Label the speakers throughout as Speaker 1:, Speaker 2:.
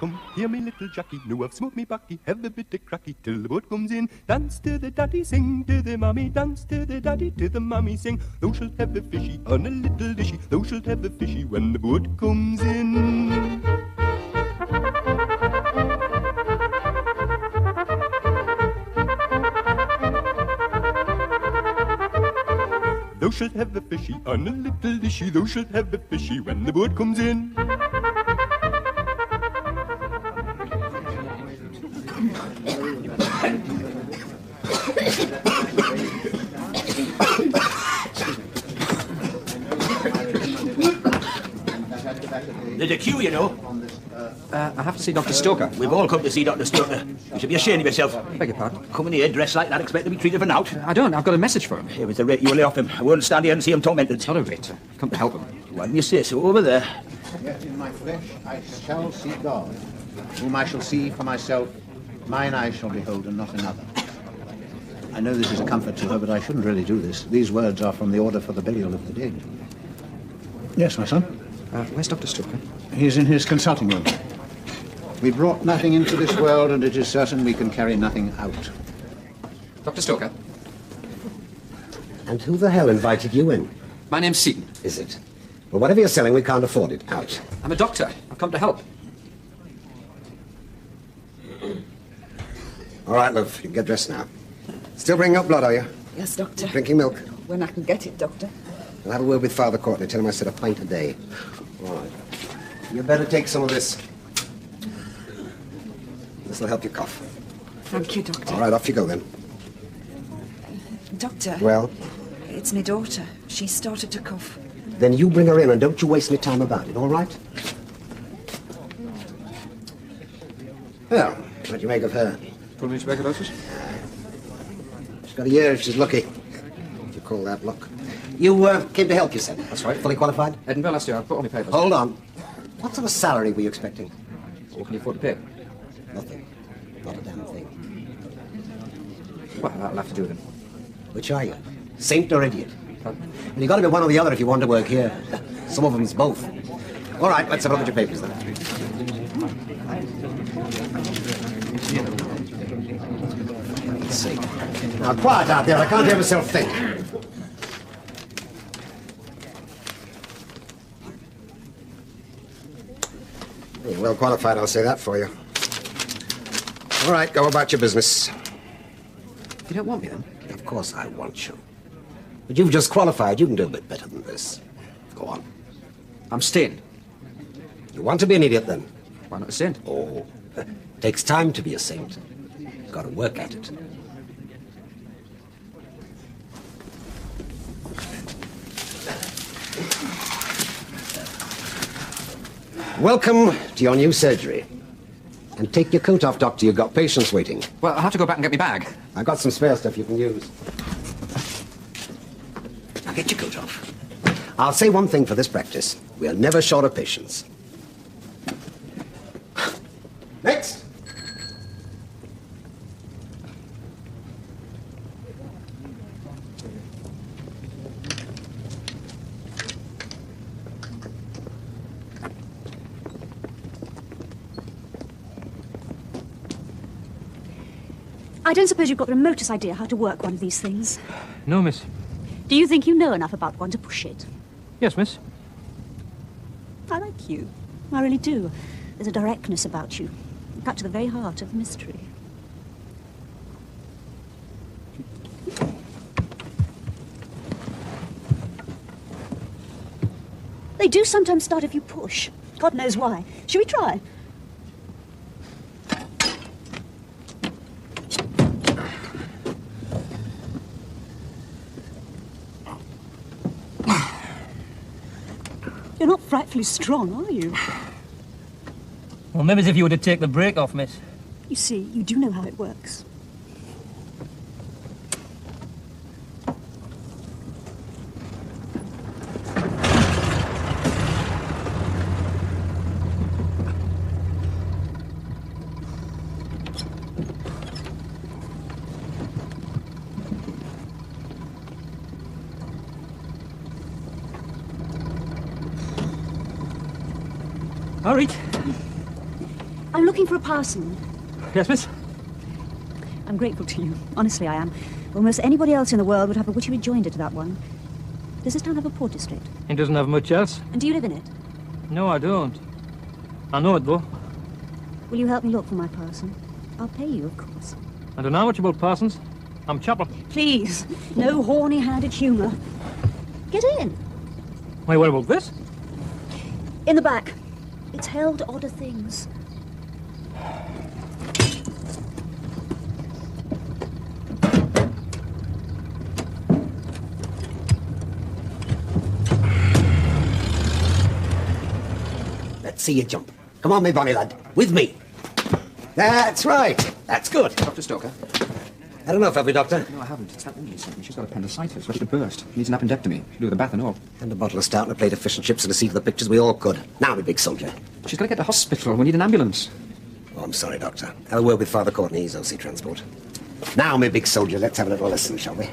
Speaker 1: Come here, me little Jackie, now I've smoked me backy, have a bit of cracky till the boat comes in. Dance to the daddy, sing to the mommy, dance to the daddy, to the mommy, sing. Thou shalt have a fishy on a little dishy, thou shalt have a fishy when the boat comes in. Thou shalt have a fishy on a little dishy, thou shalt have a fishy when the boat comes in.
Speaker 2: There's a queue, you know.
Speaker 3: I have to see Dr. Stoker.
Speaker 2: We've all come to see Dr. Stoker. You should be ashamed of yourself.
Speaker 3: Beg your pardon?
Speaker 2: Coming here dressed like that, expect to be treated for naught.
Speaker 3: I don't. I've got a message for him.
Speaker 2: Here was the rate you will lay off him. I won't stand here and see him tormented.
Speaker 3: It's not a rate. I've come to help him.
Speaker 2: Why didn't you say so over there?
Speaker 4: Yet in my flesh I shall see God, whom I shall see for myself. Mine eyes shall behold and not another. I know this is a comfort to her, but I shouldn't really do this. These words are from the order for the burial of the dead. Yes, my son?
Speaker 3: Where's Dr. Stoker?
Speaker 4: He's in his consulting room. We brought nothing into this world, and it is certain we can carry nothing out.
Speaker 3: Dr. Stoker?
Speaker 5: And who the hell invited you in?
Speaker 3: My name's Seaton.
Speaker 5: Is it? Well, whatever you're selling, we can't afford it. Out.
Speaker 3: I'm a doctor. I've come to help.
Speaker 5: All right, love. You can get dressed now. Still bringing up blood, are you?
Speaker 6: Yes, Doctor.
Speaker 5: Drinking milk?
Speaker 6: When I can get it, Doctor.
Speaker 5: I'll have a word with Father Courtney. Tell him I said a pint a day. All right. You better take some of this. This will help you cough.
Speaker 6: Thank you, Doctor.
Speaker 5: All right, off you go then.
Speaker 6: Doctor.
Speaker 5: Well?
Speaker 6: It's my daughter. She started to cough.
Speaker 5: Then you bring her in and don't you waste any time about it, all right? Well, what do you make of her?
Speaker 3: Pulmonary tuberculosis?
Speaker 5: She's got a year if she's lucky. If you call that luck. You came to help, you said?
Speaker 3: That's right.
Speaker 5: Fully qualified?
Speaker 3: Edinburgh last year. I've put all my papers.
Speaker 5: Hold on. What sort of salary were you expecting?
Speaker 3: What can you afford to pay?
Speaker 5: Nothing. Not a damn thing.
Speaker 3: Well, that'll have to do with him.
Speaker 5: Which are you? Saint or idiot?
Speaker 3: Pardon?
Speaker 5: Well, you've got to be one or the other if you want to work here. Some of them's both. All right, let's have a look at your papers then. Let's see. Now, quiet out there. I can't hear myself think. You're well qualified, I'll say that for you. All right, go about your business.
Speaker 3: You don't want me then?
Speaker 5: Of course I want you. But you've just qualified. You can do a bit better than this. Go on.
Speaker 3: I'm staying.
Speaker 5: You want to be an idiot, then?
Speaker 3: Why not a saint?
Speaker 5: Oh, it takes time to be a saint. You've got to work at it. Welcome to your new surgery. And take your coat off, Doctor. You've got patients waiting.
Speaker 3: Well, I'll have to go back and get my bag.
Speaker 5: I've got some spare stuff you can use. Now get your coat off. I'll say one thing for this practice. We're never short of patients. Next!
Speaker 7: I don't suppose you've got the remotest idea how to work one of these things.
Speaker 8: No, miss.
Speaker 7: Do you think you know enough about one to push it?
Speaker 8: Yes, miss.
Speaker 7: I like you. I really do. There's a directness about you. You cut to the very heart of the mystery. They do sometimes start if you push. God knows why. Shall we try? You're not frightfully strong, are you?
Speaker 8: Well, maybe as if you were to take the brake off, miss.
Speaker 7: You see, you do know how it works.
Speaker 8: All right.
Speaker 7: I'm looking for a parson.
Speaker 8: Yes, miss?
Speaker 7: I'm grateful to you. Honestly, I am. Almost anybody else in the world would have a witty rejoinder to that one. Does this town have a poor district?
Speaker 8: It doesn't have much else.
Speaker 7: And do you live in it?
Speaker 8: No, I don't. I know it, though.
Speaker 7: Will you help me look for my parson? I'll pay you, of course.
Speaker 8: I don't know much about parsons. I'm chapel.
Speaker 7: Please, no horny-handed humour. Get in.
Speaker 8: Why, what about this?
Speaker 7: In the back. It's held to odder things.
Speaker 5: Let's see you jump. Come on, me bonny lad. With me. That's right. That's good.
Speaker 3: Dr. Stoker?
Speaker 5: I don't know, have we, Doctor?
Speaker 3: No, I haven't. It's that woman, she's got appendicitis, ready to burst. Needs an appendectomy. She'll do with a bath and all.
Speaker 5: And a bottle of stout and a plate of fish and chips and a seat of the pictures we all could. Now, me big soldier.
Speaker 3: She's got to get to hospital. We need an ambulance.
Speaker 5: Oh, I'm sorry, Doctor. Have a word with Father Courtney. He's OC Transport. Now, me big soldier, let's have a little listen, shall we?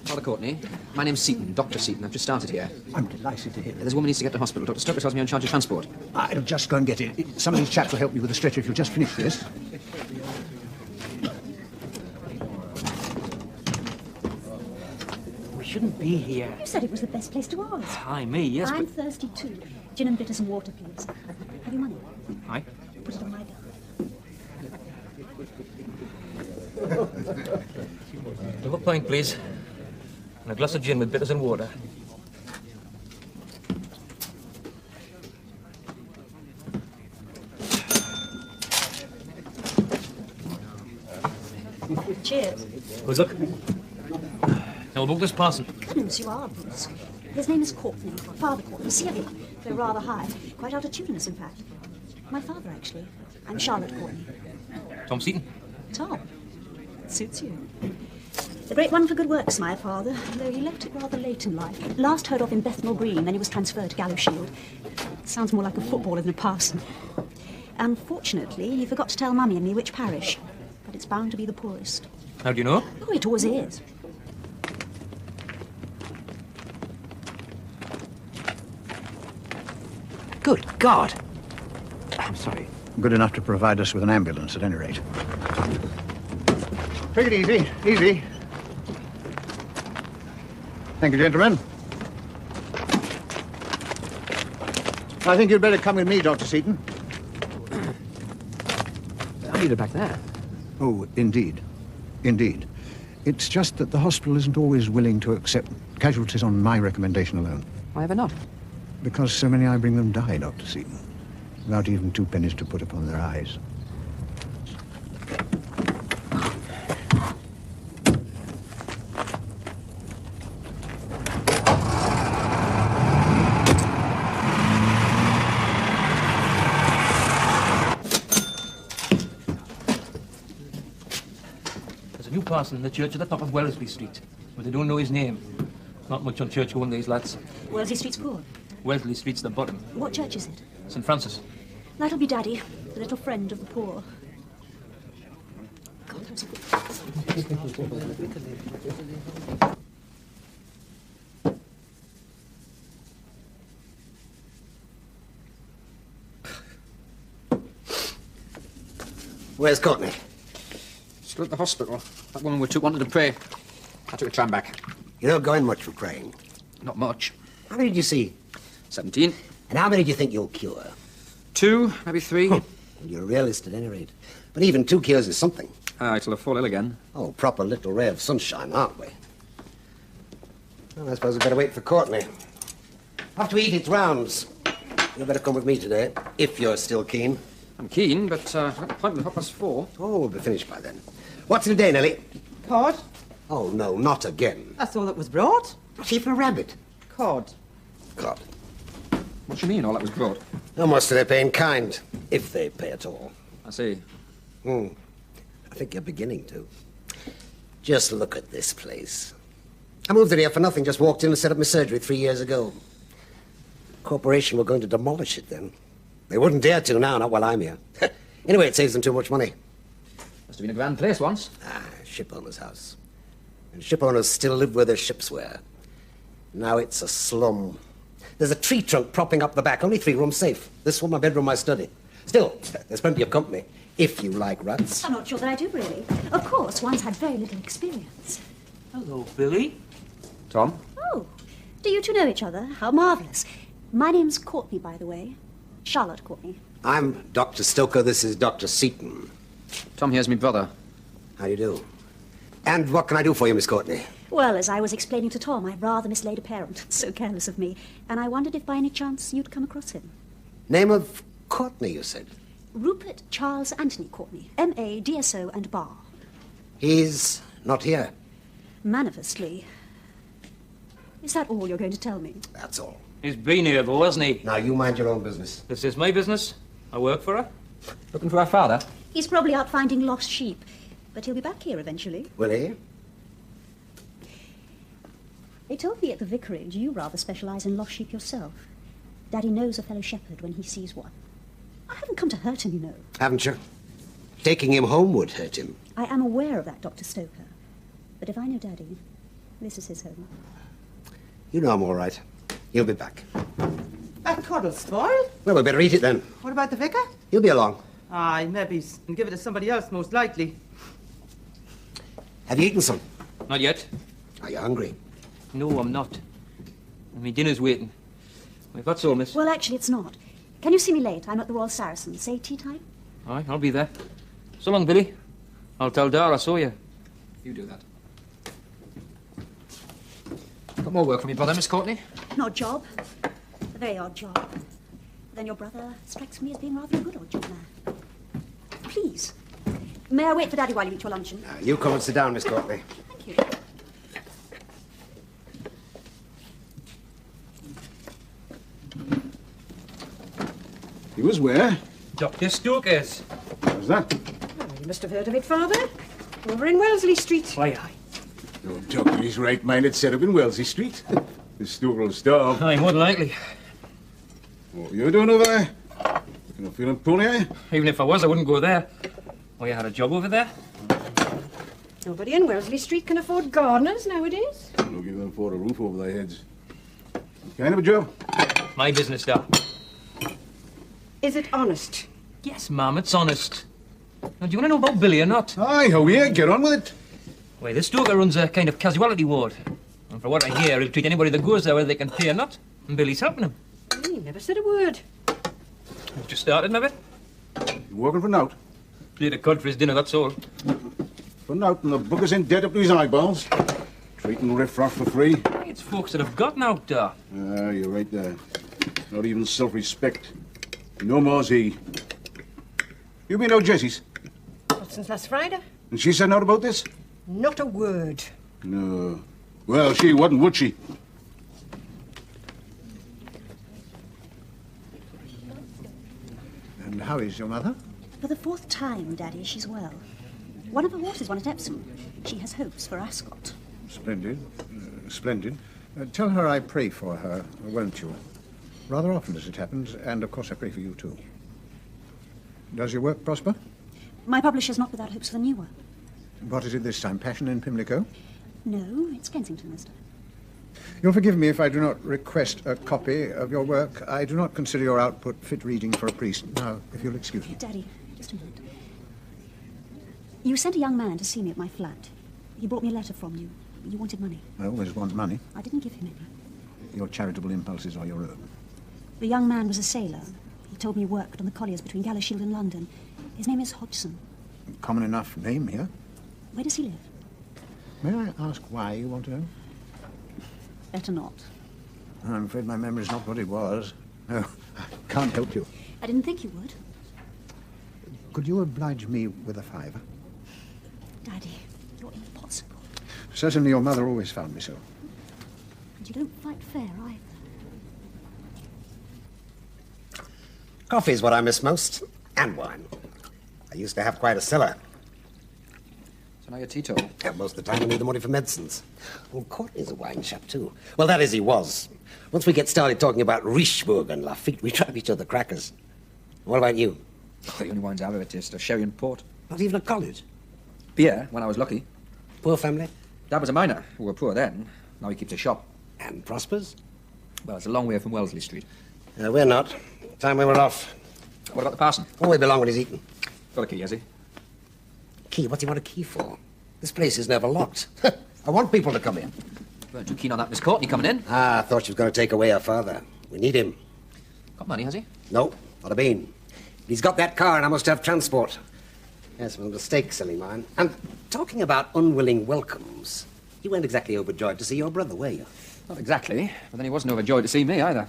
Speaker 3: Father Courtney, my name's Seaton, Dr. Seaton. I've just started here.
Speaker 4: I'm delighted to hear
Speaker 3: There's a woman needs to get to hospital. Dr. Stoker tells me you're in charge of transport.
Speaker 4: I'll just go and get it. Some of these chaps will help me with the stretcher if you'll just finish this.
Speaker 8: We shouldn't be here.
Speaker 7: You said it was the best place to ask.
Speaker 8: Aye, me, yes,
Speaker 7: I'm
Speaker 8: but...
Speaker 7: thirsty too. Gin and bitters and water, please. Have you money?
Speaker 8: Aye.
Speaker 7: Put it on my bill.
Speaker 8: Have a pint, please. And a glass of gin with bitters and water.
Speaker 7: Cheers.
Speaker 8: Good luck. Now, we'll book this parson.
Speaker 7: Goodness, you are brusque. His name is Courtney, Father Courtney. See him? They're rather high. Quite altitudinous, in fact. My father, actually. I'm Charlotte Courtney.
Speaker 8: Tom Seaton.
Speaker 7: Tom. Suits you. The great one for good works, my father, though he left it rather late in life. Last heard of in Bethnal Green, then he was transferred to Gallowshield. Sounds more like a footballer than a parson. Unfortunately, he forgot to tell Mummy and me which parish. But it's bound to be the poorest.
Speaker 8: How do you know?
Speaker 7: Oh, it always is.
Speaker 3: Good God! I'm sorry.
Speaker 4: Good enough to provide us with an ambulance, at any rate. Take it easy, easy. Thank you, gentlemen. I think you'd better come with me, Dr. Seaton.
Speaker 3: I need her back there.
Speaker 4: Oh, indeed. Indeed. It's just that the hospital isn't always willing to accept casualties on my recommendation alone.
Speaker 3: Why ever not?
Speaker 4: Because so many I bring them die, Dr. Seaton, without even 2 pennies to put upon their eyes.
Speaker 8: There's a new parson in the church at the top of Wellesley Street, but they don't know his name. Not much on church going, these lads.
Speaker 7: Wellesley Street's poor.
Speaker 8: Wellesley Street's the bottom.
Speaker 7: What church is it?
Speaker 8: St. Francis.
Speaker 7: That'll be Daddy, the little friend of the poor. God, that was a good...
Speaker 5: Where's Courtney?
Speaker 3: Still at the hospital. That woman we took wanted to pray. I took a tram back.
Speaker 5: You're not going much for praying.
Speaker 3: Not much.
Speaker 5: How many did you see?
Speaker 3: 17.
Speaker 5: And how many do you think you'll cure?
Speaker 3: 2, maybe 3.
Speaker 5: Well, you're a realist at any rate. But even 2 cures is something.
Speaker 3: Aye, till I fall ill again.
Speaker 5: Oh, proper little ray of sunshine, aren't we? Well, I suppose we'd better wait for Courtney. After we eat its rounds, you'd better come with me today, if you're still keen.
Speaker 3: I'm keen, but I've got an appointment at 4:30.
Speaker 5: Oh, we'll be finished by then. What's today, Nellie?
Speaker 9: Cod?
Speaker 5: Oh, no, not again.
Speaker 9: That's all that was brought.
Speaker 5: Not even a rabbit.
Speaker 9: Cod.
Speaker 5: God.
Speaker 3: What do you mean, all that was brought?
Speaker 5: How much do they pay in kind? If they pay at all.
Speaker 3: I see.
Speaker 5: I think you're beginning to. Just look at this place. I moved in here for nothing, just walked in and set up my surgery 3 years ago. Corporation were going to demolish it then. They wouldn't dare to now, not while I'm here. Anyway, it saves them too much money.
Speaker 3: Must have been a grand place once.
Speaker 5: Ship owner's house. And ship owners still live where their ships were. Now it's a slum. There's a tree trunk propping up the back, only 3 rooms safe. This one, my bedroom, my study. Still, there's plenty of company, if you like rats.
Speaker 7: I'm not sure that I do, really. Of course, one's had very little experience.
Speaker 8: Hello, Billy.
Speaker 3: Tom?
Speaker 7: Oh, do you two know each other? How marvellous. My name's Courtney, by the way. Charlotte Courtney.
Speaker 5: I'm Dr. Stoker, this is Dr. Seaton.
Speaker 3: Tom here's me brother.
Speaker 5: How do you do? And what can I do for you, Miss Courtney?
Speaker 7: Well, as I was explaining to Tom, I rather mislaid a parent. So careless of me. And I wondered if by any chance you'd come across him.
Speaker 5: Name of Courtney, you said?
Speaker 7: Rupert Charles Anthony Courtney, M.A., DSO and Bar.
Speaker 5: He's not here.
Speaker 7: Manifestly. Is that all you're going to tell me?
Speaker 5: That's all.
Speaker 8: He's been here, though, hasn't he?
Speaker 5: Now, you mind your own business.
Speaker 8: This is my business. I work for her.
Speaker 3: Looking for our father?
Speaker 7: He's probably out finding lost sheep. But he'll be back here eventually.
Speaker 5: Will he?
Speaker 7: They told me at the vicarage you rather specialise in lost sheep yourself. Daddy knows a fellow shepherd when he sees one. I haven't come to hurt him, you know.
Speaker 5: Haven't you? Taking him home would hurt him.
Speaker 7: I am aware of that, Dr. Stoker. But if I know Daddy, this is his home.
Speaker 5: You know I'm all right. He'll be back.
Speaker 9: That cuddle's spoiled.
Speaker 5: Well, we'd better eat it then.
Speaker 9: What about the vicar?
Speaker 5: He'll be along.
Speaker 9: Aye, maybe. And give it to somebody else, most likely.
Speaker 5: Have you eaten some?
Speaker 8: Not yet.
Speaker 5: Are you hungry?
Speaker 8: No, I'm not. And my dinner's waiting. We've got so, miss.
Speaker 7: Well, actually, it's not. Can you see me late? I'm at the Royal Saracen. Say tea time?
Speaker 8: Aye, I'll be there. So long, Billy. I'll tell Dar I saw you.
Speaker 3: You do that. Got more work for me, brother, Miss Courtney?
Speaker 7: An odd job. A very odd job. Then your brother strikes me as being rather a good odd job man. Please. May I wait for Daddy while you eat your luncheon?
Speaker 5: You come and sit down, Miss Courtney.
Speaker 7: Thank you.
Speaker 10: He was where?
Speaker 8: Dr. Stoker's.
Speaker 10: How's that?
Speaker 9: Oh, you must have heard of it, Father. Over in Wellesley Street.
Speaker 8: Why, aye.
Speaker 10: No doctor, he's right-minded set up in Wellesley Street. The store will starve.
Speaker 8: Aye, more than likely.
Speaker 10: What are you doing over there? You're not feeling pony, are you?
Speaker 8: Even if I was, I wouldn't go there. Oh, you had a job over there?
Speaker 9: Nobody in Wellesley Street can afford gardeners nowadays.
Speaker 10: Look, you can afford a roof over their heads. What kind of a job?
Speaker 8: My business, Dar.
Speaker 9: Is it honest?
Speaker 8: Yes, ma'am, it's honest. Now, do you want to know about Billy or not?
Speaker 10: Aye, oh yeah, get on with it.
Speaker 8: Why, the stoker runs a kind of casualty ward. And for what I hear, he'll treat anybody that goes there whether they can pay or not. And Billy's helping him.
Speaker 9: He never said a word.
Speaker 8: We've just started, maybe.
Speaker 10: You working for Nout?
Speaker 8: Played a cod for his dinner, that's all.
Speaker 10: For Nout, and the booker's in debt up to his eyeballs. Treating riff-raff for free.
Speaker 8: Hey, it's folks that have got now, Dar.
Speaker 10: Ah, you're right there. Not even self-respect. No more's he. You been out Jessie's?
Speaker 9: Not since last Friday.
Speaker 10: And she said out about this?
Speaker 9: Not a word.
Speaker 10: No. Well, she wouldn't, would she?
Speaker 4: And how is your mother?
Speaker 7: For the 4th time, Daddy, she's well. One of her horses won at Epsom. She has hopes for Ascot.
Speaker 4: Splendid. Splendid. Tell her I pray for her, won't you? Rather often as it happens, and of course I pray for you too. Does your work prosper?
Speaker 7: My publisher's not without hopes for the new one.
Speaker 4: What is it this time? Passion in Pimlico?
Speaker 7: No, it's Kensington this time.
Speaker 4: You'll forgive me if I do not request a copy of your work. I do not consider your output fit reading for a priest. Now, if you'll excuse me.
Speaker 7: Daddy, just a minute. You sent a young man to see me at my flat. He brought me a letter from you. You wanted money.
Speaker 4: I always want money.
Speaker 7: I didn't give him any.
Speaker 4: Your charitable impulses are your own.
Speaker 7: The young man was a sailor. He told me he worked on the colliers between Gallows-Shield and London. His name is Hodgson.
Speaker 4: Common enough name here.
Speaker 7: Where does he live?
Speaker 4: May I ask why you want to know?
Speaker 7: Better not.
Speaker 4: I'm afraid my memory's not what it was. No, I can't help you.
Speaker 7: I didn't think you would.
Speaker 4: Could you oblige me with a £5?
Speaker 7: Daddy, you're impossible.
Speaker 4: Certainly your mother always found me so.
Speaker 7: And you don't fight fair either.
Speaker 5: Coffee's what I miss most. And wine. I used to have quite a cellar.
Speaker 3: So now you're teetotal.
Speaker 5: And most of the time I need the money for medicines. Well, Courtney's a wine chap, too. Well, that is, he was. Once we get started talking about Richebourg and Lafitte, we drive each other crackers. What about you?
Speaker 3: Oh, the only wines I've ever tasted are sherry and port.
Speaker 5: Not even at college?
Speaker 3: Beer, when I was lucky.
Speaker 5: Poor family?
Speaker 3: Dad was a miner. We were poor then. Now he keeps a shop.
Speaker 5: And prospers?
Speaker 3: Well, it's a long way from Wellesley Street.
Speaker 5: We're not. Time we were off.
Speaker 3: What about the parson?
Speaker 5: Oh, he'll be long when he's eaten.
Speaker 3: Got a key, has he?
Speaker 5: Key? What do you want a key for? This place is never locked. I want people to come in.
Speaker 3: Weren't too keen on that Miss Courtney coming in.
Speaker 5: Ah, I thought she was going to take away her father. We need him.
Speaker 3: Got money, has he?
Speaker 5: No, not a bean. He's got that car and I must have transport. Yes, well, a mistake, silly man. And talking about unwilling welcomes, you weren't exactly overjoyed to see your brother, were you?
Speaker 3: Not exactly, but then he wasn't overjoyed to see me either.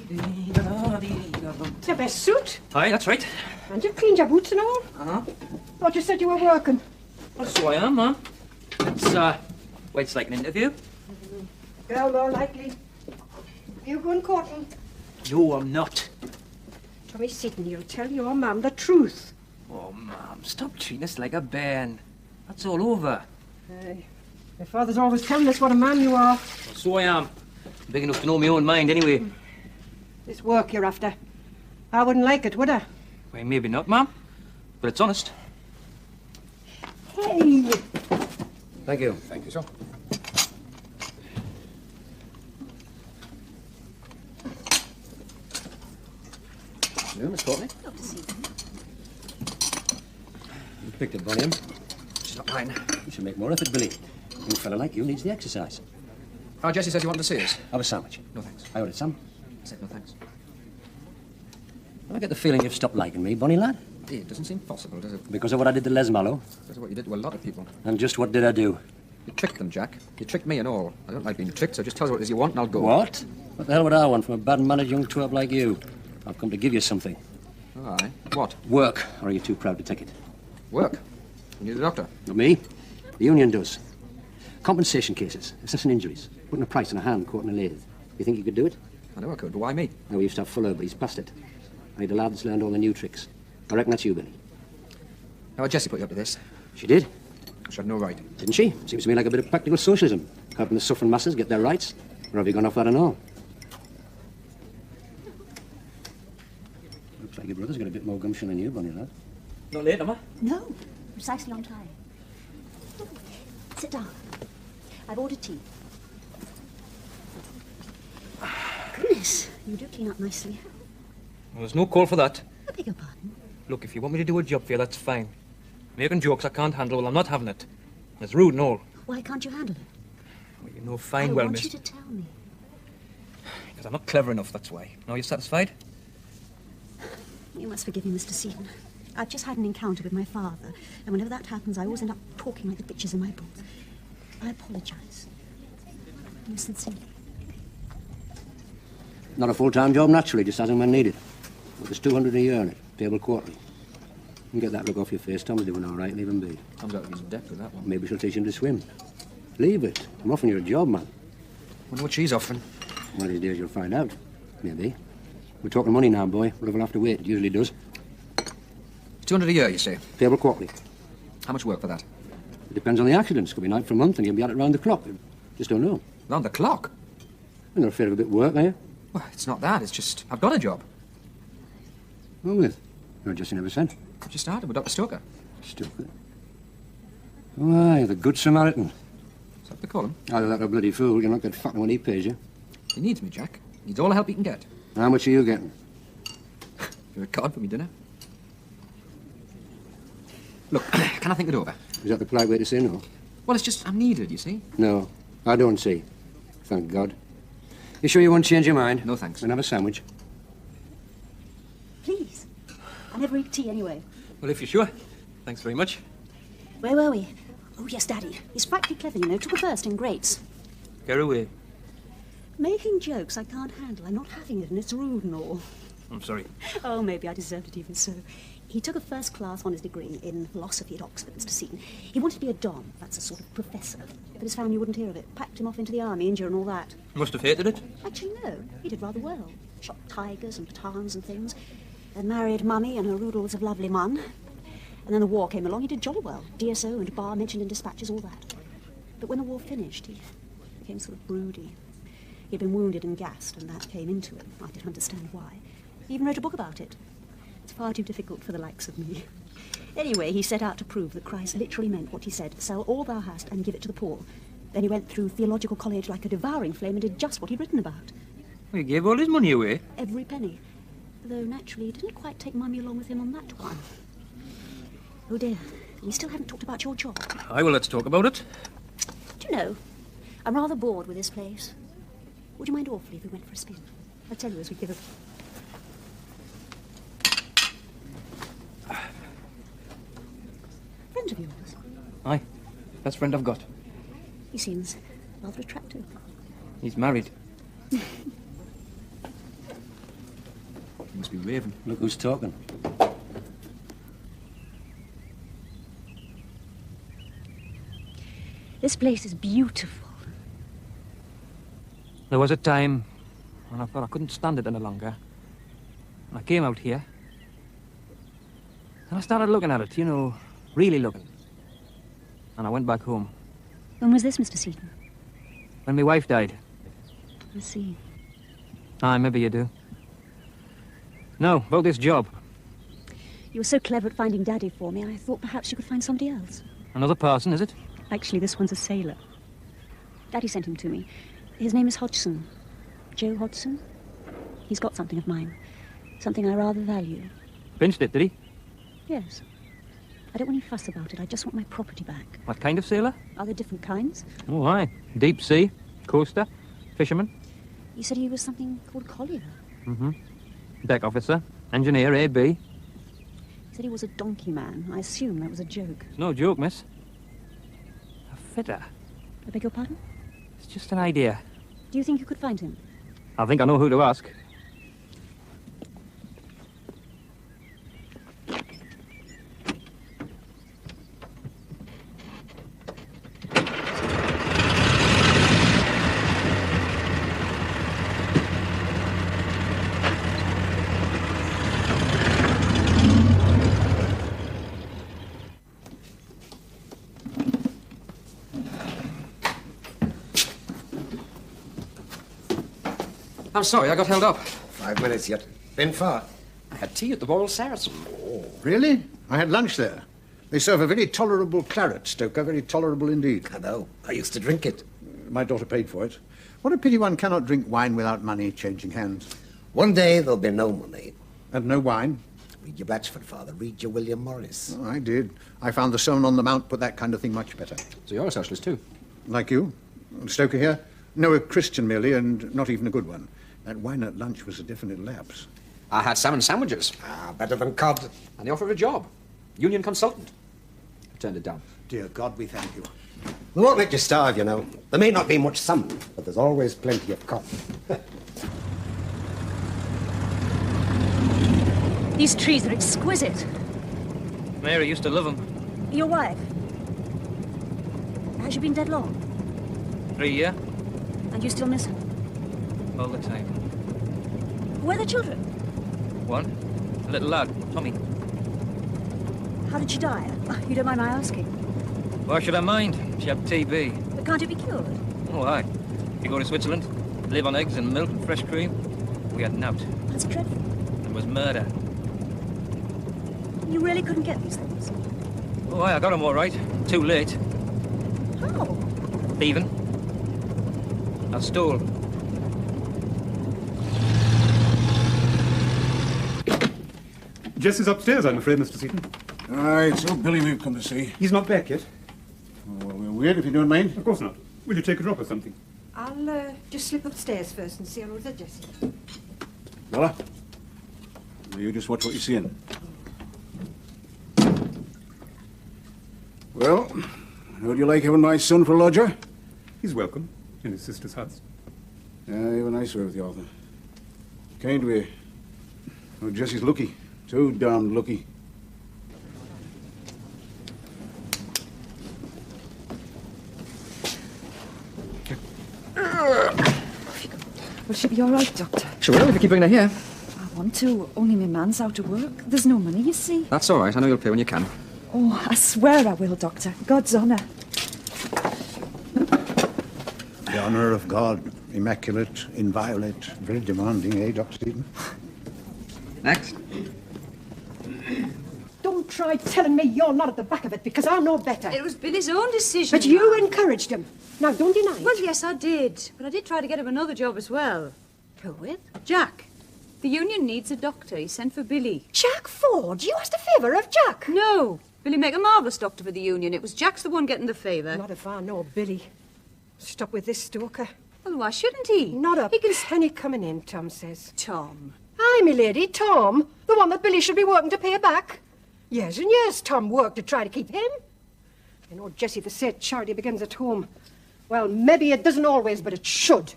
Speaker 9: It's your best suit.
Speaker 8: Aye, that's right.
Speaker 9: And you've cleaned your boots and all.
Speaker 8: Uh-huh.
Speaker 9: Thought you said you were working.
Speaker 8: Well, so I am, ma'am. It's, well, it's like an interview.
Speaker 9: Girl, more likely. You going courting?
Speaker 8: No, I'm not.
Speaker 9: Tommy Seaton, you'll tell your mum the truth.
Speaker 8: Oh, ma'am, stop treating us like a bairn. That's all over.
Speaker 9: Aye. Your father's always telling us what a man you are.
Speaker 8: Well, so I am. Big enough to know my own mind, anyway.
Speaker 9: This work you're after. I wouldn't like it, would I?
Speaker 8: Well, maybe not, ma'am. But it's honest.
Speaker 9: Hey!
Speaker 5: Thank you.
Speaker 3: Thank you, sir. You, Miss Courtney?
Speaker 5: You picked it, Bonnie.
Speaker 3: She's not mine.
Speaker 5: You should make more effort, Billy. A young fella like you needs the exercise.
Speaker 3: Oh, Jessie says you wanted to see us.
Speaker 5: Have a sandwich.
Speaker 3: No, thanks.
Speaker 5: I ordered some.
Speaker 3: I said no, thanks.
Speaker 5: I get the feeling you've stopped liking me, Bonnie lad.
Speaker 3: It doesn't seem possible, does it?
Speaker 5: Because of what I did to Les Mallow.
Speaker 3: That's what you did to a lot of people.
Speaker 5: And just what did I do?
Speaker 3: You tricked them, Jack. You tricked me and all. I don't like being tricked, so just tell us what it is you want and I'll go.
Speaker 5: What? What the hell would I want from a bad-mannered young twerp like you? I've come to give you something.
Speaker 3: All right. What?
Speaker 5: Work, or are you too proud to take it?
Speaker 3: Work. You need a doctor.
Speaker 5: Not me. The union does. Compensation cases, assessing injuries, putting a price on a hand caught in a lathe. You think you could do it?
Speaker 3: I know I could, but why me?
Speaker 5: No, we used to have Fuller, but he's past it. I need a lad that's learned all the new tricks. I reckon that's you, Billy.
Speaker 3: How Jessie put you up to this?
Speaker 5: She did.
Speaker 3: She had no right.
Speaker 5: Didn't she? Seems to me like a bit of practical socialism. Helping the suffering masses get their rights. Or have you gone off that and all? Looks like your brother's got a bit more gumption than you, Bonnie lad.
Speaker 8: Not late, am I?
Speaker 7: No, precisely on time. Sit down. I've ordered tea. Goodness, you do clean up nicely.
Speaker 8: Well, there's no call for that.
Speaker 7: I beg your pardon.
Speaker 8: Look, if you want me to do a job for you, that's fine. Making jokes I can't handle, well, I'm not having it. It's rude and all.
Speaker 7: Why can't you handle it?
Speaker 8: Well, you know fine
Speaker 7: I
Speaker 8: well,
Speaker 7: want
Speaker 8: miss.
Speaker 7: you to tell me.
Speaker 8: Because I'm not clever enough, that's why. Now you satisfied?
Speaker 7: You must forgive me, Mr. Seaton. I've just had an encounter with my father, and whenever that happens, I always end up talking like the bitches in my books. I apologize. Most sincerely.
Speaker 5: Not a full-time job, naturally, just as and when needed. But there's 200 a year in it, payable quarterly. You can get that look off your face. Tom's doing all right, leave him be.
Speaker 3: Tom's out of his depth with that one.
Speaker 5: Maybe she'll teach him to swim. Leave it. I'm offering you a job, man.
Speaker 3: Wonder what she's offering.
Speaker 5: One of these days you'll find out. Maybe. We're talking money now, boy. Whatever will have to wait. It usually does.
Speaker 3: 200 a year, you say?
Speaker 5: Payable quarterly.
Speaker 3: How much work for that?
Speaker 5: It depends on the accidents. Could be night for a month and you'll be at it round the clock. Just don't know.
Speaker 3: Round the clock?
Speaker 5: You're not afraid of a bit of work, are you?
Speaker 3: Well, it's not that. It's just, I've got a job.
Speaker 5: Wrong with? You're just never sent.
Speaker 3: I've just started with Dr. Stoker.
Speaker 5: Stupid. Why, the good Samaritan.
Speaker 3: That's what they call him.
Speaker 5: Either that or a bloody fool. You'll not get fucking when he pays you.
Speaker 3: He needs me, Jack. He needs all the help he can get.
Speaker 5: How much are you getting?
Speaker 3: You're a card for me dinner. Look, can I think it over?
Speaker 5: Is that the polite way to say no?
Speaker 3: Well, it's just, I'm needed, you see.
Speaker 5: No, I don't see. Thank God. You sure you won't change your mind?
Speaker 3: No, thanks.
Speaker 5: And have a sandwich.
Speaker 7: Please. I never eat tea anyway.
Speaker 8: Well, if you're sure. Thanks very much.
Speaker 7: Where were we? Oh, yes, Daddy. He's frightfully clever, you know. Took a first in greats.
Speaker 8: Go away.
Speaker 7: Making jokes I can't handle. I'm not having it, and it's rude and all.
Speaker 8: I'm sorry.
Speaker 7: Oh, maybe I deserved it even so. He took a first-class honours degree in philosophy at Oxford, Mr. Seaton. He wanted to be a Dom, that's a sort of professor. But his family wouldn't hear of it. Packed him off into the army, India and all that.
Speaker 8: Must have hated it.
Speaker 7: Actually, no. He did rather well. Shot tigers and patans and things. And married Mummy and her oodles of lovely mun. And then the war came along, he did jolly well. DSO and bar mentioned in dispatches, all that. But when the war finished, he became sort of broody. He'd been wounded and gassed, and that came into him. I didn't understand why. He even wrote a book about it. It's far too difficult for the likes of me. Anyway, he set out to prove that Christ literally meant what he said, sell all thou hast and give it to the poor. Then he went through theological college like a devouring flame and did just what he'd written about.
Speaker 8: Well, he gave all his money away.
Speaker 7: Every penny. Though, naturally, he didn't quite take Mummy along with him on that one. Oh, dear. We still haven't talked about your job.
Speaker 8: Aye, well, let's talk about it.
Speaker 7: Do you know, I'm rather bored with this place. Would you mind awfully if we went for a spin? I'll tell you as we give a... Friend of yours?
Speaker 8: Aye, best friend I've got.
Speaker 7: He seems rather attractive.
Speaker 8: He's married. He must be raving.
Speaker 2: Look who's talking.
Speaker 7: This place is beautiful.
Speaker 8: There was a time when I thought I couldn't stand it any longer. And I came out here. And I started looking at it, you know, really looking. And I went back home.
Speaker 7: When was this, Mr. Seaton?
Speaker 8: When my wife died.
Speaker 7: I see.
Speaker 8: Aye, maybe you do. No, about this job.
Speaker 7: You were so clever at finding Daddy for me, I thought perhaps you could find somebody else.
Speaker 8: Another parson, is it?
Speaker 7: Actually, this one's a sailor. Daddy sent him to me. His name is Hodgson. Joe Hodgson. He's got something of mine. Something I rather value.
Speaker 8: Pinched it, did he?
Speaker 7: Yes. I don't want any fuss about it. I just want my property back.
Speaker 8: What kind of sailor?
Speaker 7: Are there different kinds?
Speaker 8: Oh, aye. Deep sea, coaster, fisherman.
Speaker 7: You said he was something called collier.
Speaker 8: Mm-hmm. Deck officer, engineer, A.B.
Speaker 7: He said he was a donkey man. I assume that was a joke.
Speaker 8: It's no joke, miss. A fitter.
Speaker 7: I beg your pardon?
Speaker 8: It's just an idea.
Speaker 7: Do you think you could find him?
Speaker 8: I think I know who to ask.
Speaker 3: I'm sorry, I got held up.
Speaker 5: 5 minutes yet. Been far?
Speaker 3: I had tea at the Royal Saracen.
Speaker 4: Oh, really? I had lunch there. They serve a very tolerable claret, Stoker, very tolerable indeed.
Speaker 5: I know. I used to drink it.
Speaker 4: My daughter paid for it. What a pity one cannot drink wine without money changing hands.
Speaker 5: One day there'll be no money.
Speaker 4: And no wine?
Speaker 5: Read your Blatchford, Father. Read your William Morris.
Speaker 4: Oh, I did. I found the Sermon on the Mount put that kind of thing much better.
Speaker 3: So you're a socialist too?
Speaker 4: Like you? Stoker here? No, a Christian merely, and not even a good one. That wine at lunch was a definite lapse.
Speaker 3: I had salmon sandwiches.
Speaker 5: Ah, better than cod.
Speaker 3: And the offer of a job. Union consultant. I turned it down.
Speaker 4: Dear God, we thank you.
Speaker 5: They won't let you starve, you know. There may not be much salmon, but there's always plenty of cod.
Speaker 7: These trees are exquisite.
Speaker 8: Mary used to love them.
Speaker 7: Your wife? Has she been dead long?
Speaker 8: 3 years,
Speaker 7: And you still miss her?
Speaker 8: all the time.
Speaker 7: Where are the children?
Speaker 8: One, a little lad, Tommy.
Speaker 7: How did she die? You don't mind my asking.
Speaker 8: Why should I mind? She had TB.
Speaker 7: But can't it be cured?
Speaker 8: Oh, aye. You go to Switzerland, live on eggs and milk and fresh cream. We had nout.
Speaker 7: That's dreadful.
Speaker 8: It was murder.
Speaker 7: You really couldn't get these things?
Speaker 8: Oh, aye, I got 'em all right. Too late.
Speaker 7: How?
Speaker 8: Thieving. I stole.
Speaker 1: Jess is upstairs, I'm afraid, Mr. Seaton.
Speaker 10: Aye, it's old Billy we've come to see.
Speaker 1: He's not back yet.
Speaker 10: Oh, well, we'll wait if you don't mind.
Speaker 1: Of course not. Will you take a drop or something?
Speaker 9: I'll just slip upstairs first and see how old Jessie.
Speaker 10: Bella, you just watch what you're seeing. Well, how do you like having my son for a lodger?
Speaker 1: He's welcome in his sister's house.
Speaker 10: Yeah, you have a nice way with the author. Kind way. Oh, Jessie's lucky. Too darned lucky.
Speaker 6: Will she be all right, Doctor?
Speaker 3: She will, if you keep bringing her here.
Speaker 6: I want to, only my man's out of work. There's no money, you see.
Speaker 3: That's all right. I know you'll pay when you can.
Speaker 6: Oh, I swear I will, Doctor. God's honour.
Speaker 4: The honour of God, immaculate, inviolate, very demanding, eh, Dr. Seaton?
Speaker 3: Next.
Speaker 6: Don't
Speaker 9: try telling me you're not at the back of it, because I know better.
Speaker 11: It was Billy's own decision.
Speaker 9: But you
Speaker 11: Ma'am.
Speaker 9: encouraged him. Now, don't deny it.
Speaker 11: Well, yes, I did. But I did try to get him another job as well.
Speaker 9: Who with?
Speaker 11: Jack. The union needs a doctor. He sent for Billy.
Speaker 9: Jack Ford? You asked a favour of Jack?
Speaker 11: No. Billy make a marvellous doctor for the union. It was Jack's the one getting the favour.
Speaker 9: Not if I know Billy. Stop with this stoker.
Speaker 11: Well, why shouldn't he?
Speaker 9: Not a penny coming in, Tom says.
Speaker 11: Tom.
Speaker 9: Aye, my lady, Tom. The one that Billy should be working to pay back. Years and years Tom worked to try to keep him. You know, Jessie, they say charity begins at home. Well, maybe it doesn't always, but it should.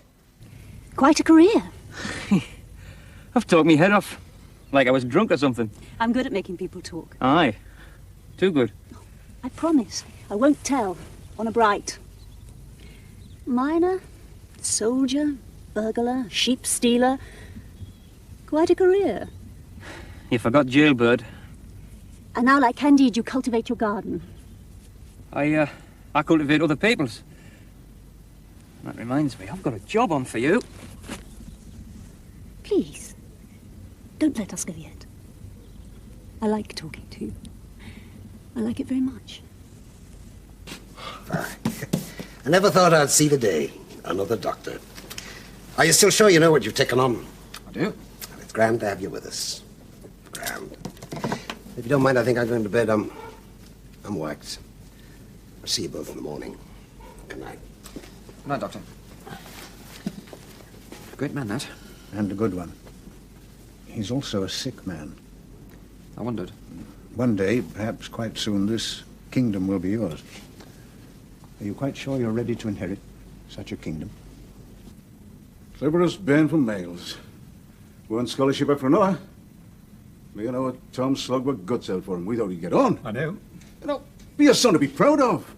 Speaker 7: Quite a career.
Speaker 8: I've talked me head off. Like I was drunk or something.
Speaker 7: I'm good at making people talk.
Speaker 8: Aye. Too good.
Speaker 7: I promise. I won't tell. On a bright. Miner, soldier, burglar, sheep stealer. Quite a career.
Speaker 8: You forgot jailbird.
Speaker 7: And now, like Candide, you cultivate your garden.
Speaker 8: I cultivate other people's. That reminds me, I've got a job on for you.
Speaker 7: Please, don't let us go yet. I like talking to you. I like it very much.
Speaker 5: I never thought I'd see the day. Another doctor. Are you still sure you know what you've taken on?
Speaker 3: I do.
Speaker 5: It's grand to have you with us. Grand. If you don't mind, I think I'm going to bed. I'm whacked. I'll see you both in the morning. Good night.
Speaker 3: Good night, Doctor. Great man, that.
Speaker 4: And a good one. He's also a sick man.
Speaker 3: I wondered.
Speaker 4: One day, perhaps quite soon, this kingdom will be yours. Are you quite sure you're ready to inherit such a kingdom?
Speaker 10: Cleverest bairn from Males. One scholarship up for another. You know what Tom slugged what guts out for him. We thought he'd get on.
Speaker 1: I know.
Speaker 10: You know, be a son to be proud of.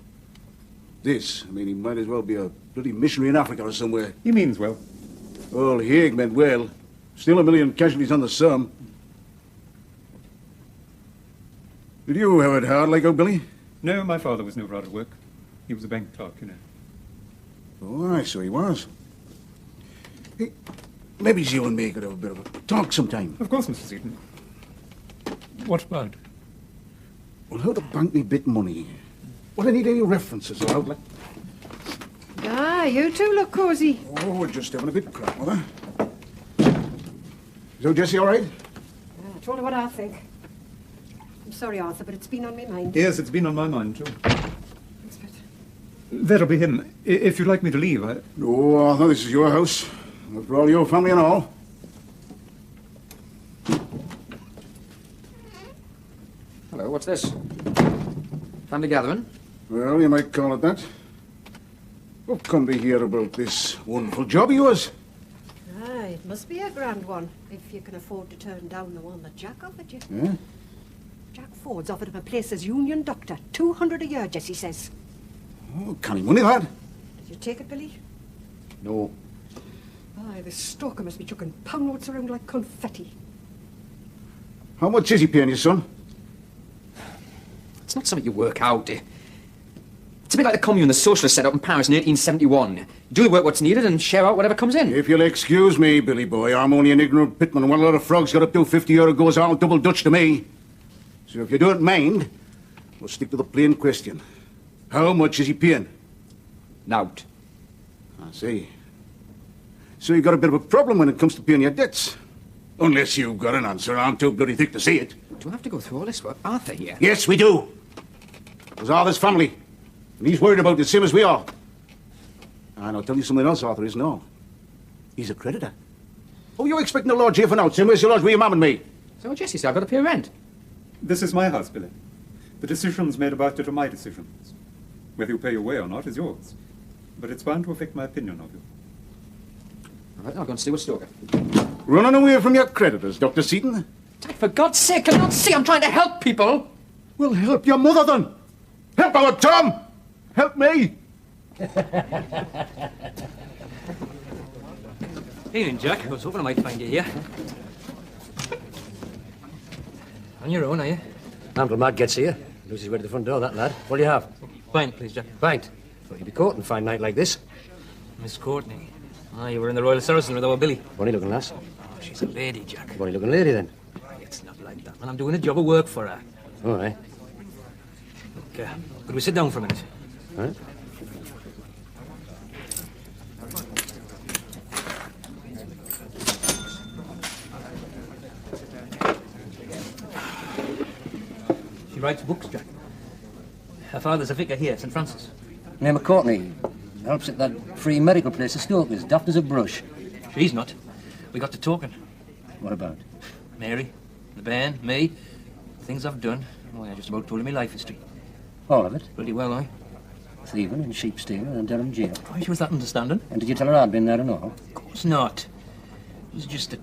Speaker 10: This, I mean, he might as well be a bloody missionary in Africa or somewhere.
Speaker 1: He means well.
Speaker 10: Old Haig meant well. Still 1 million casualties on the Somme. Did you have it hard like old Billy?
Speaker 1: No, my father was never out of work. He was a bank clerk, you know.
Speaker 10: Oh, aye, so he was. Hey, maybe you and me could have a bit of a talk sometime.
Speaker 1: Of course, Mr. Seaton. What about?
Speaker 10: Well, how to bank me bit money. Well, I need any references or outlet.
Speaker 9: Ah, you two look cosy.
Speaker 10: Oh, we're just having a bit of crack, Mother. So, Jessie, all right?
Speaker 9: I told her what I think. I'm sorry, Arthur, but it's been on my mind.
Speaker 1: Yes, it's been on my mind, too. That'll be him. If you'd like me to leave, I...
Speaker 10: No, Arthur, this is your house. After all, your family and all.
Speaker 3: Hello, what's this? Family gathering?
Speaker 10: Well, you might call it that. What come to hear about this wonderful job of yours?
Speaker 9: Aye, it must be a grand one, if you can afford to turn down the one that Jack offered you.
Speaker 10: Yeah?
Speaker 9: Jack Ford's offered him a place as union doctor. 200 a year, Jessie says.
Speaker 10: Oh, canny money, lad.
Speaker 9: Did you take it, Billy?
Speaker 10: No.
Speaker 9: Aye, this stoker must be chucking pound notes around like confetti.
Speaker 10: How much is he paying you, son?
Speaker 3: It's not something you work out. It's a bit like the commune the socialists set up in Paris in 1871. You do the work what's needed and share out whatever comes in.
Speaker 10: If you'll excuse me, Billy boy, I'm only an ignorant pitman, and what a lot of frogs got up to 50 years ago is all double Dutch to me. So if you don't mind, we'll stick to the plain question. How much is he paying?
Speaker 3: Nout.
Speaker 10: I see. So you got a bit of a problem when it comes to paying your debts. Unless you've got an answer, I'm too bloody thick to see it.
Speaker 3: Do I have to go through all this work? Arthur here?
Speaker 10: Yes, we do. There's Arthur's family, and he's worried about it the same as we are. And I'll tell you something else Arthur isn't all. He's a creditor. Oh, you're expecting a lodge here for now, Tim? Where's your lodge with your mum and me?
Speaker 3: So Jessie said I've got to pay rent.
Speaker 1: This is my house, Billy. The decisions made about it are my decisions. Whether you pay your way or not is yours. But it's bound to affect my opinion of you.
Speaker 3: All right, I'll go and see what's Stoker.
Speaker 10: Running away from your creditors, Dr. Seaton?
Speaker 3: Dad, for God's sake, can you not see I'm trying to help people?
Speaker 10: Well, help your mother, then. Help our Tom! Help me!
Speaker 8: Evening, Jack. I was hoping I might find you here. On your own, are you?
Speaker 12: Until Matt gets here. Lucy's right at the front door, that lad. What'll you have?
Speaker 8: Pint, please, Jack.
Speaker 12: Pint. Thought you'd be caught on a fine night like this.
Speaker 8: Miss Courtney. Ah, you were in the Royal Saracen with our Billy.
Speaker 12: Funny looking lass.
Speaker 8: Oh, she's a lady, Jack.
Speaker 12: Funny looking lady, then.
Speaker 8: It's not like that, man. I'm doing a job of work for her.
Speaker 12: All right.
Speaker 8: Look, could we sit down for a minute?
Speaker 12: All right.
Speaker 8: She writes books, Jack. Her father's a vicar here, St. Francis.
Speaker 12: Name of Courtney. Helps at that free medical place of Stoker's, daft as a brush.
Speaker 8: She's not. We got to talking.
Speaker 12: What about?
Speaker 8: Mary, the band, me, things I've done. Oh, I just about told her my life history.
Speaker 12: All of it?
Speaker 8: Pretty well, aye.
Speaker 12: Thieving and sheep stealing and Durham jail.
Speaker 8: Why, she was that understanding?
Speaker 12: And did you tell her I'd been there and all?
Speaker 8: Of course not. It was just that...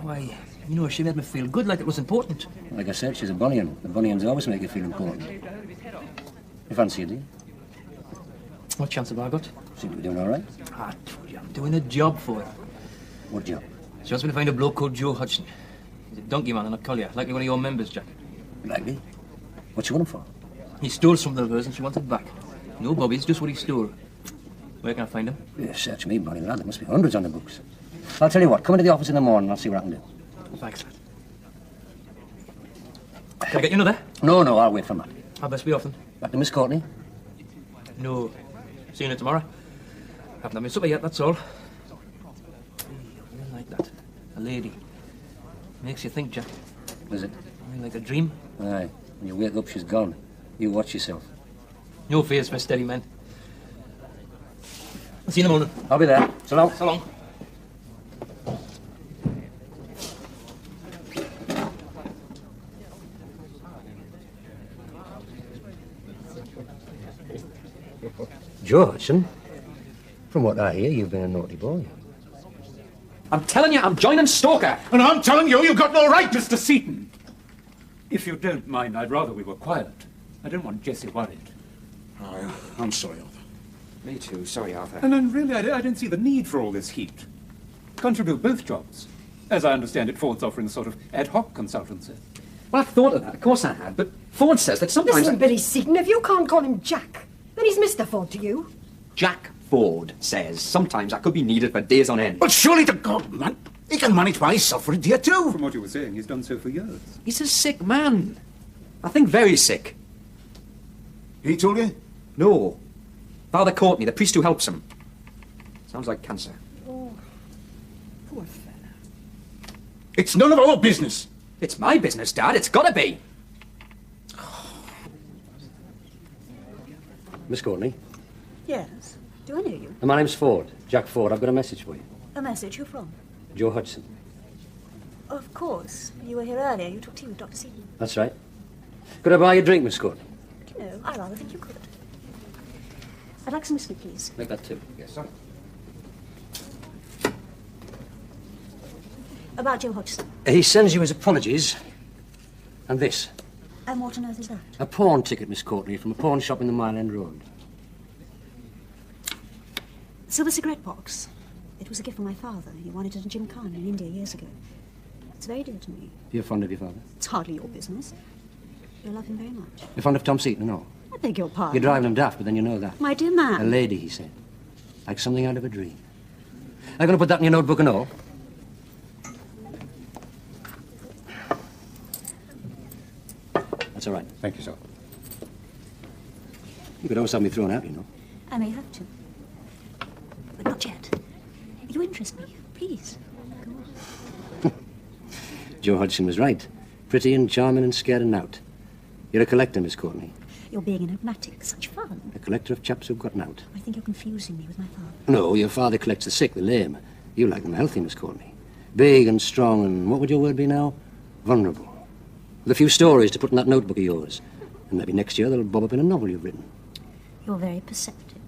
Speaker 8: Why, you know, she made me feel good, like it was important.
Speaker 12: Like I said, she's a bunyan. The bunyans always make you feel important. You fancy it, do you?
Speaker 8: What chance have I got?
Speaker 12: Seem to be doing all right.
Speaker 8: I told you, I'm doing a job for her.
Speaker 12: What job?
Speaker 8: She wants me to find a bloke called Joe Hodgson. He's a donkey man in a collier, likely one of your members, Jack.
Speaker 12: Likely? What you want him for?
Speaker 8: He stole something of hers and she wants it back. No, Bobby, it's just what he stole. Where can I find him?
Speaker 12: Yeah, search me, Bonnie lad. There must be hundreds on the books. I'll tell you what, come into the office in the morning and I'll see what I can do.
Speaker 8: Thanks, lad. Can I get you another?
Speaker 12: No, I'll wait for Matt.
Speaker 8: I'll best be off then.
Speaker 12: Back to Miss Courtney?
Speaker 8: No. Seeing her tomorrow. Haven't had my supper yet, that's all. I like that. A lady. Makes you think, Jack.
Speaker 12: Is it?
Speaker 8: Like a dream.
Speaker 12: Aye. When you wake up, she's gone. You watch yourself.
Speaker 8: No fears for steady men. I'll see you in the morning.
Speaker 12: I'll be there. So long.
Speaker 8: So long.
Speaker 12: Joe Hodgson, from what I hear, you've been a naughty boy.
Speaker 3: I'm telling you, I'm joining Stoker.
Speaker 10: And I'm telling you, you've got no right, Mr. Seaton. If you don't mind, I'd rather we were quiet. I don't want Jessie worried.
Speaker 4: Oh, I'm sorry, Arthur.
Speaker 3: Me too. Sorry, Arthur.
Speaker 10: And then really, I don't see the need for all this heat. Can't you do both jobs? As I understand it, Ford's offering a sort of ad hoc consultancy.
Speaker 3: Well, I thought of that. Of course I had. But Ford says that sometimes...
Speaker 9: Listen, Billy Seaton, if you can't call him Jack, then he's Mr. Ford to you.
Speaker 3: Jack Ford says sometimes I could be needed for days on end.
Speaker 10: But surely to God, man, he can manage by himself for a day too. From what you were saying, he's done so for years.
Speaker 3: He's a sick man. I think very sick.
Speaker 10: He told you?
Speaker 3: No. Father Courtney, the priest who helps him. Sounds like cancer.
Speaker 9: Oh, poor fella.
Speaker 10: It's none of our business.
Speaker 3: It's my business, Dad. It's gotta be.
Speaker 12: Miss Courtney,
Speaker 7: Yes. Do I know you?
Speaker 12: my name's Ford. Jack Ford. I've got a message for you.
Speaker 7: A message? Who from?
Speaker 12: Joe Hodgson.
Speaker 7: Of course. You were here earlier. You took tea with Dr. Seaton.
Speaker 12: That's right. Could I buy you a drink, Miss Courtney?
Speaker 7: Do you know, I rather think you could. I'd like some whiskey, please.
Speaker 12: Make that two.
Speaker 3: Yes, sir.
Speaker 7: About Joe Hodgson.
Speaker 12: He sends you his apologies. And this.
Speaker 7: And what on earth is that?
Speaker 12: A pawn ticket, Miss Courtney, from a pawn shop in the Mile End Road.
Speaker 7: Silver cigarette box. It was a gift from my father. He wanted it in Jim Khan in India years ago. It's very dear to me.
Speaker 12: You're fond of your father?
Speaker 7: It's hardly your business. You love him very much.
Speaker 12: You're fond of Tom Seaton and all?
Speaker 7: I beg your pardon.
Speaker 12: You're driving him daft, but then you know that.
Speaker 7: My dear man.
Speaker 12: A lady, he said. Like something out of a dream. I'm going to put that in your notebook and all. That's all right.
Speaker 10: Thank you, sir.
Speaker 12: You could always have me thrown out, you know.
Speaker 7: I may have to. But not yet. You interest me. Please. Go on.
Speaker 12: Joe Hodgson was right. Pretty and charming and scared and out. You're a collector, Miss Courtney.
Speaker 7: You're being enigmatic. Such fun.
Speaker 12: A collector of chaps who've gotten out.
Speaker 7: I think you're confusing me with my father.
Speaker 12: No, your father collects the sick, the lame. You like them healthy, Miss Courtney. Big and strong and, what would your word be now? Vulnerable. With a few stories to put in that notebook of yours. And maybe next year they'll bob up in a novel you've written.
Speaker 7: You're very perceptive.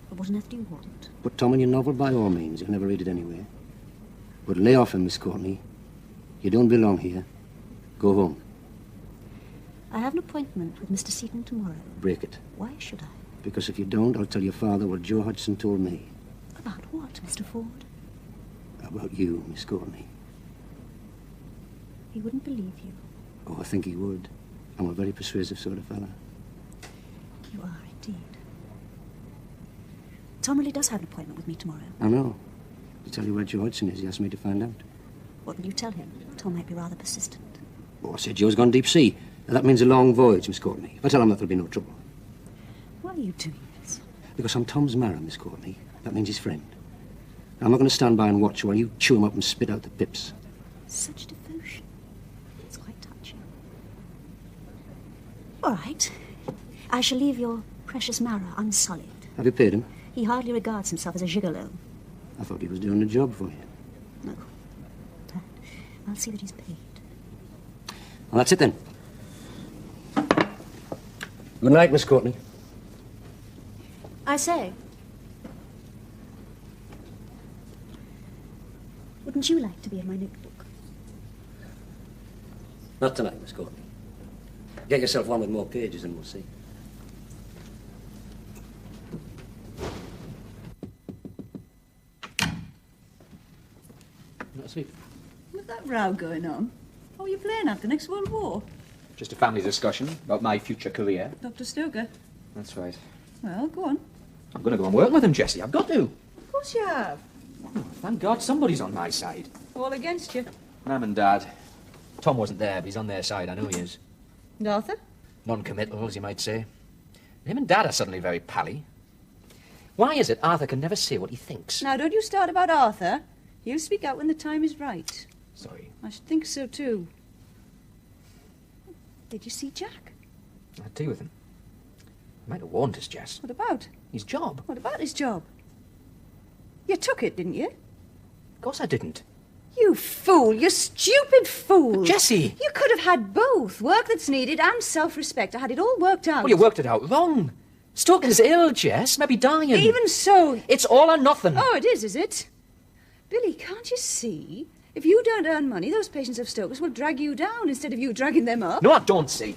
Speaker 7: But what on earth do you want?
Speaker 12: Put Tom in your novel by all means. You'll never read it anyway. But lay off him, Miss Courtney. You don't belong here. Go home.
Speaker 7: I have an appointment with Mr. Seaton tomorrow.
Speaker 12: Break it.
Speaker 7: Why should I?
Speaker 12: Because if you don't, I'll tell your father what Joe Hodgson told me.
Speaker 7: About what, Mr. Ford?
Speaker 12: About you, Miss Courtney.
Speaker 7: He wouldn't believe you.
Speaker 12: Oh, I think he would. I'm a very persuasive sort of fella.
Speaker 7: You are, indeed. Tom really does have an appointment with me tomorrow.
Speaker 12: I know. To tell you where Joe Hodgson is, he asked me to find out.
Speaker 7: What will you tell him? Tom might be rather persistent.
Speaker 12: Oh, I said Joe's gone deep sea. That means a long voyage, Miss Courtney. If I tell him that, there'll be no trouble.
Speaker 7: Why are you doing this?
Speaker 12: Because I'm Tom's marrow, Miss Courtney. That means his friend. I'm not going to stand by and watch while you chew him up and spit out the pips.
Speaker 7: Such devotion. It's quite touching. All right. I shall leave your precious marrow unsullied.
Speaker 12: Have you paid him?
Speaker 7: He hardly regards himself as a gigolo.
Speaker 12: I thought he was doing a job for you.
Speaker 7: No. Dad, I'll see that he's paid.
Speaker 12: Well, that's it then. Good night, Miss Courtney.
Speaker 7: I say. Wouldn't you like to be in my notebook?
Speaker 12: Not tonight, Miss Courtney. Get yourself one with more pages and we'll see. Not asleep.
Speaker 11: What's that row going on? What were you playing at, the next World War?
Speaker 3: Just a family discussion about my future career.
Speaker 11: Dr. Stoker?
Speaker 3: That's right.
Speaker 11: Well, go on.
Speaker 3: I'm going to go and work with him, Jessie. I've got to.
Speaker 11: Of course you have.
Speaker 3: Oh, thank God somebody's on my side.
Speaker 11: All against you.
Speaker 3: Mum and Dad. Tom wasn't there, but he's on their side. I know he is.
Speaker 11: And Arthur?
Speaker 3: Non-committal, as you might say. Him and Dad are suddenly very pally. Why is it Arthur can never say what he thinks?
Speaker 11: Now, don't you start about Arthur. He'll speak out when the time is right.
Speaker 3: Sorry.
Speaker 11: I should think so, too. Did you see Jack?
Speaker 3: I had tea with him. He might have warned us, Jess.
Speaker 11: What about?
Speaker 3: His job.
Speaker 11: What about his job? You took it, didn't you?
Speaker 3: Of course I didn't.
Speaker 11: You fool! You stupid fool!
Speaker 3: Jessie!
Speaker 11: You could have had both. Work that's needed and self-respect. I had it all worked out.
Speaker 3: Well, you worked it out wrong. Stoker's ill, Jess. Maybe dying.
Speaker 11: Even so...
Speaker 3: It's all or nothing.
Speaker 11: Oh, it is it? Billy, can't you see? If you don't earn money, those patients of Stoker's will drag you down instead of you dragging them up.
Speaker 3: No, I don't see.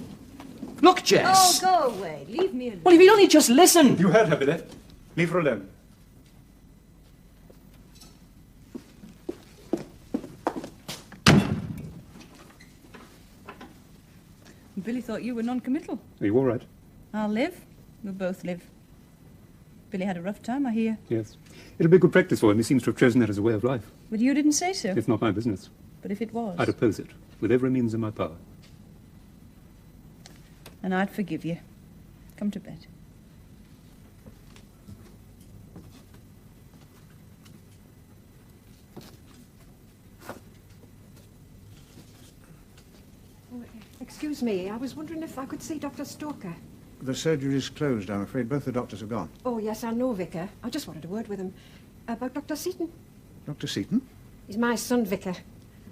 Speaker 3: Look, Jess.
Speaker 11: Oh, go away. Leave me alone.
Speaker 3: Well, if you'd only just listen.
Speaker 13: You heard her, Billy. Leave her alone.
Speaker 11: Billy thought you were non-committal.
Speaker 13: Are you all right?
Speaker 11: I'll live. We'll both live. Billy had a rough time, I hear.
Speaker 13: Yes. It'll be good practice for him. He seems to have chosen that as a way of life.
Speaker 11: But you didn't say so.
Speaker 13: It's not my business.
Speaker 11: But if it was...
Speaker 13: I'd oppose it, with every means in my power.
Speaker 11: And I'd forgive you. Come to bed.
Speaker 9: Excuse me, I was wondering if I could see Dr. Stoker.
Speaker 4: The surgery's closed, I'm afraid. Both the doctors have gone.
Speaker 9: Oh, yes, I know, Vicar. I just wanted a word with him. About Dr. Seaton.
Speaker 4: Dr. Seaton?
Speaker 9: He's my son, Vicar.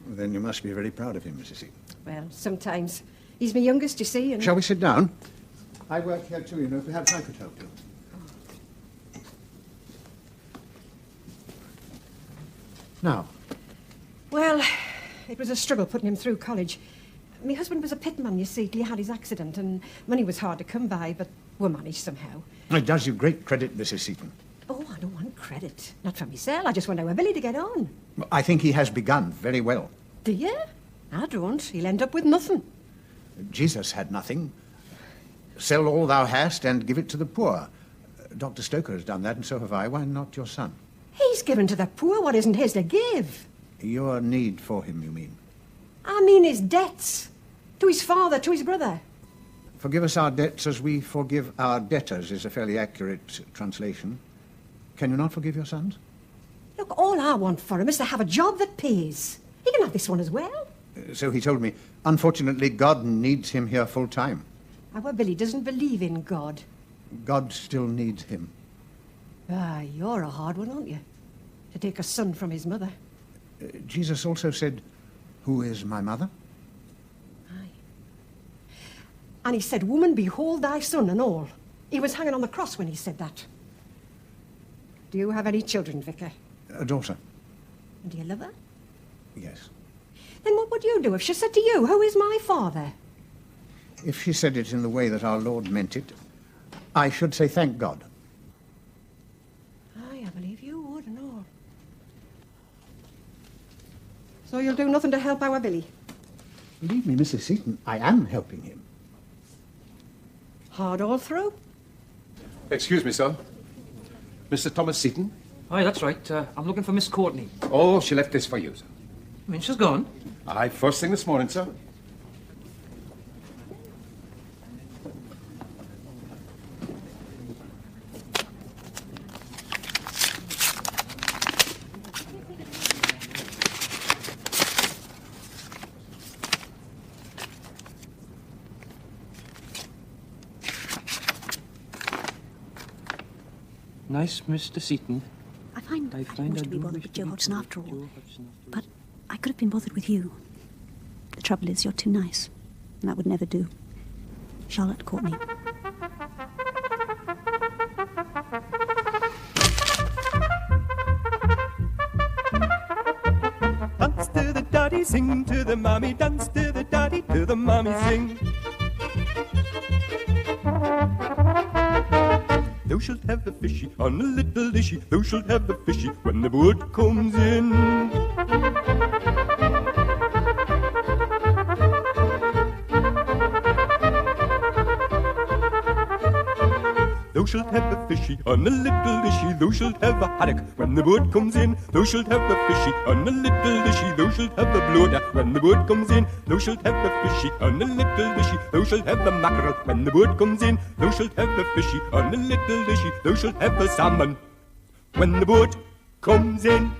Speaker 4: Well, then you must be very proud of him, Mrs. Seaton.
Speaker 9: Well, sometimes. He's my youngest, you see, and...
Speaker 4: Shall we sit down? I work here too, you know. Perhaps I could help you. Now.
Speaker 9: Well, it was a struggle putting him through college. My husband was a pitman, you see, till he had his accident, and money was hard to come by, but we managed somehow.
Speaker 4: It does you great credit, Mrs. Seaton.
Speaker 9: Oh, I don't want credit. Not for myself. I just want our Billy to get on.
Speaker 4: I think he has begun very well.
Speaker 9: Do you? I don't. He'll end up with nothing.
Speaker 4: Jesus had nothing. Sell all thou hast and give it to the poor. Dr. Stoker has done that, and so have I. Why not your son?
Speaker 9: He's given to the poor what isn't his to give.
Speaker 4: Your need for him, you mean?
Speaker 9: I mean his debts. To his father, to his brother.
Speaker 4: Forgive us our debts as we forgive our debtors is a fairly accurate translation. Can you not forgive your sons?
Speaker 9: Look, all I want for him is to have a job that pays. He can have this one as well.
Speaker 4: So he told me. Unfortunately, God needs him here full time.
Speaker 9: Our Billy doesn't believe in God.
Speaker 4: God still needs him.
Speaker 9: Ah, you're a hard one, aren't you? To take a son from his mother.
Speaker 4: Jesus also said, "Who is my mother?"
Speaker 9: And he said, "Woman, behold thy son," and all. He was hanging on the cross when he said that. Do you have any children, Vicar?
Speaker 4: A daughter.
Speaker 9: And do you love her?
Speaker 4: Yes.
Speaker 9: Then what would you do if she said to you, "Who is my father?"
Speaker 4: If she said it in the way that our Lord meant it, I should say thank God.
Speaker 9: Aye, I believe you would and all. So you'll do nothing to help our Billy?
Speaker 4: Believe me, Mrs. Seaton, I am helping him.
Speaker 9: Hard all through?
Speaker 14: Excuse me, sir. Mr. Thomas Seaton?
Speaker 8: Aye, that's right. I'm looking for Miss Courtney.
Speaker 14: Oh, she left this for you, sir.
Speaker 8: I mean, she's gone.
Speaker 14: Aye, first thing this morning, sir.
Speaker 12: Nice, Mr. Seaton.
Speaker 7: I find I don't wish to be bothered with Joe Hodgson after all. But I could have been bothered with you. The trouble is, you're too nice. And that would never do. Charlotte Courtney.
Speaker 1: Dance to the daddy, sing to the mommy. Dance to the daddy, to the mommy, sing. Thou shalt have a fishy on a little dishy. Thou shalt have a fishy when the boat comes in. Thou shalt have a fishy on a little dishy. Thou shalt have a haddock when the boat comes in. Thou shalt have a fishy on a little dishy. Thou shalt have a bloater when the boat comes in. Thou shalt have a fishy on a little dishy. Thou shalt have a mackerel when the boat comes in. Thou shalt have a fishy on a little dishy. Thou shalt have a salmon when the boat comes in.